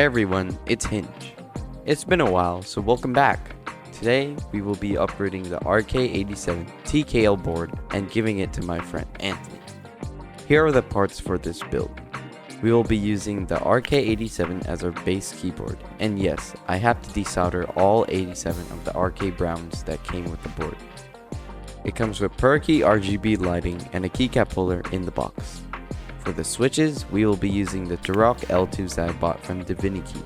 Hey everyone, it's Hinge. It's been a while, so welcome back. Today, we will be upgrading the RK87 TKL board and giving it to my friend Anthony. Here are the parts for this build. We will be using the RK87 as our base keyboard, and yes, I have to desolder all 87 of the RK browns that came with the board. It comes with perky RGB lighting and a keycap puller in the box. For the switches, we will be using the Durock L2s that I bought from Divinity.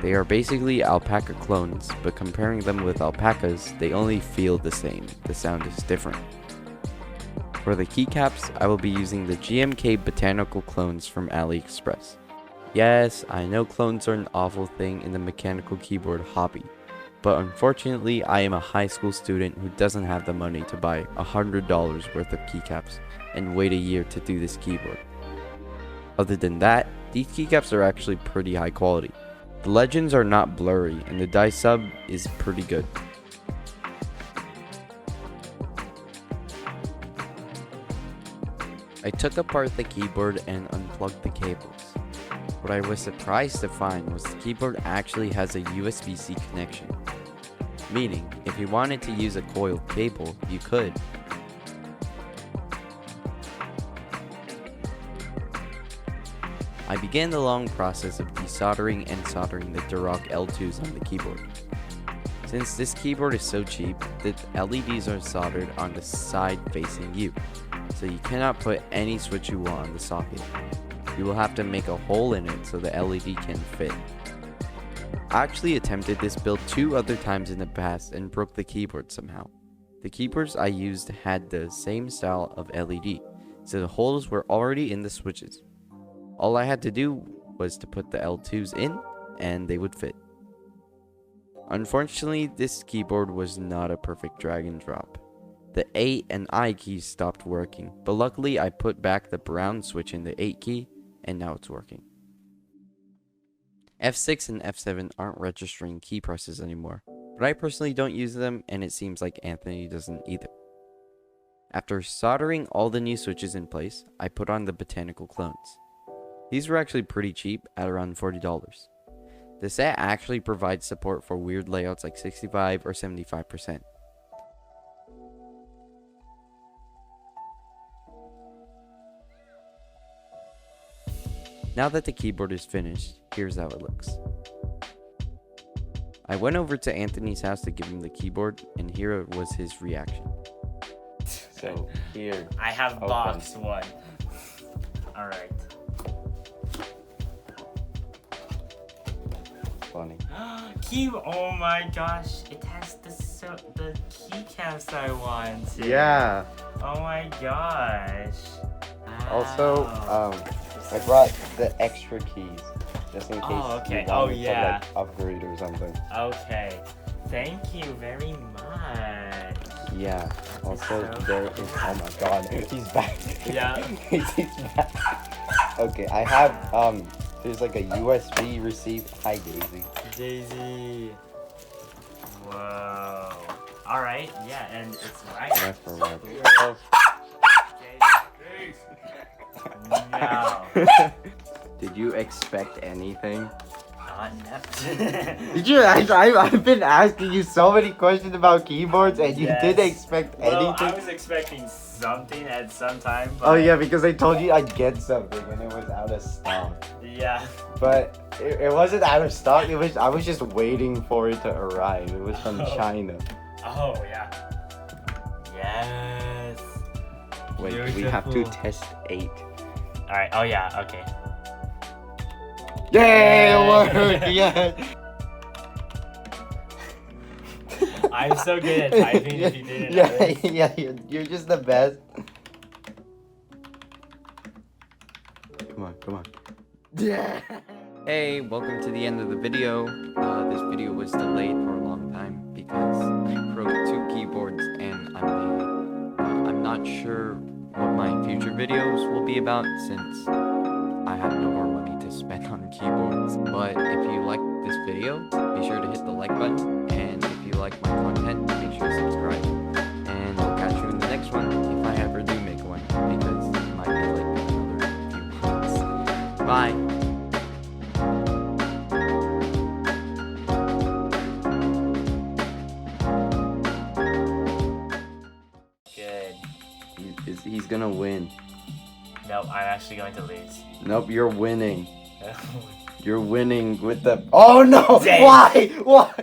They are basically alpaca clones, but comparing them with alpacas, they only feel the same. The sound is different. For the keycaps, I will be using the GMK botanical clones from AliExpress. Yes, I know clones are an awful thing in the mechanical keyboard hobby, but unfortunately I am a high school student who doesn't have the money to buy $100 worth of keycaps and wait a year to do this keyboard. Other than that, these keycaps are actually pretty high quality. The legends are not blurry and the die sub is pretty good. I took apart the keyboard and unplugged the cables. What I was surprised to find was the keyboard actually has a USB-C connection. Meaning, if you wanted to use a coiled cable, you could. I began the long process of desoldering and soldering the Durock L2s on the keyboard. Since this keyboard is so cheap, the LEDs are soldered on the side facing you, so you cannot put any switch you want on the socket. You will have to make a hole in it so the LED can fit. I actually attempted this build 2 other times in the past and broke the keyboard somehow. The keyboards I used had the same style of LED, so the holes were already in the switches. All I had to do was to put the L2s in and they would fit. Unfortunately, this keyboard was not a perfect drag and drop. The A and I keys stopped working, but luckily I put back the brown switch in the 8 key and now it's working. F6 and F7 aren't registering key presses anymore, but I personally don't use them and it seems like Anthony doesn't either. After soldering all the new switches in place, I put on the botanical clones. These were actually pretty cheap at around $40. The set actually provides support for weird layouts like 65 or 75%. Now that the keyboard is finished, here's how it looks. I went over to Anthony's house to give him the keyboard, and here was his reaction. So, here. I have open. box 1. Alright. Funny. Oh my gosh, it has the keycaps I want. Yeah. Oh my gosh. Also, Wow. I brought the extra keys, just in case okay. you Oh, wanted yeah. to upgrade or something. Okay. Thank you very much. Yeah. Also, So there is. Oh my God, he's back. Yeah. he's back. Okay, I have there's like a USB receipt. Hi, Daisy. Daisy. Whoa. Alright, yeah, and it's right. That's for work. No. Did you expect anything? Not nept. Did you? I've been asking you so many questions about keyboards, and you Yes. didn't expect Well, anything. I was expecting something at some time. But Oh yeah, because I told you I'd get something when it was out of stock. Yeah. But it wasn't out of stock. I was just waiting for it to arrive. It was from Oh. China. Oh, yeah. Yes. Wait, we have to Beautiful. test 8. Alright, oh yeah, okay. Yay! It worked! Yeah. I'm so good at typing if you didn't Yeah, notice. yeah, you're just the best. Come on. Yeah. Hey, welcome to the end of the video. This video was delayed for a long time because I broke 2 keyboards and I'm not sure what my future videos will be about since I have no more money to spend on keyboards. But if you liked this video, be sure to hit the like button, and if you like my content, make sure to subscribe. And I'll catch you in the next one if I ever do make one, because it might be like another few months. Bye. He's gonna win. No, I'm actually going to lose. Nope, you're winning. You're winning with the. Oh no! Dang. Why? Why?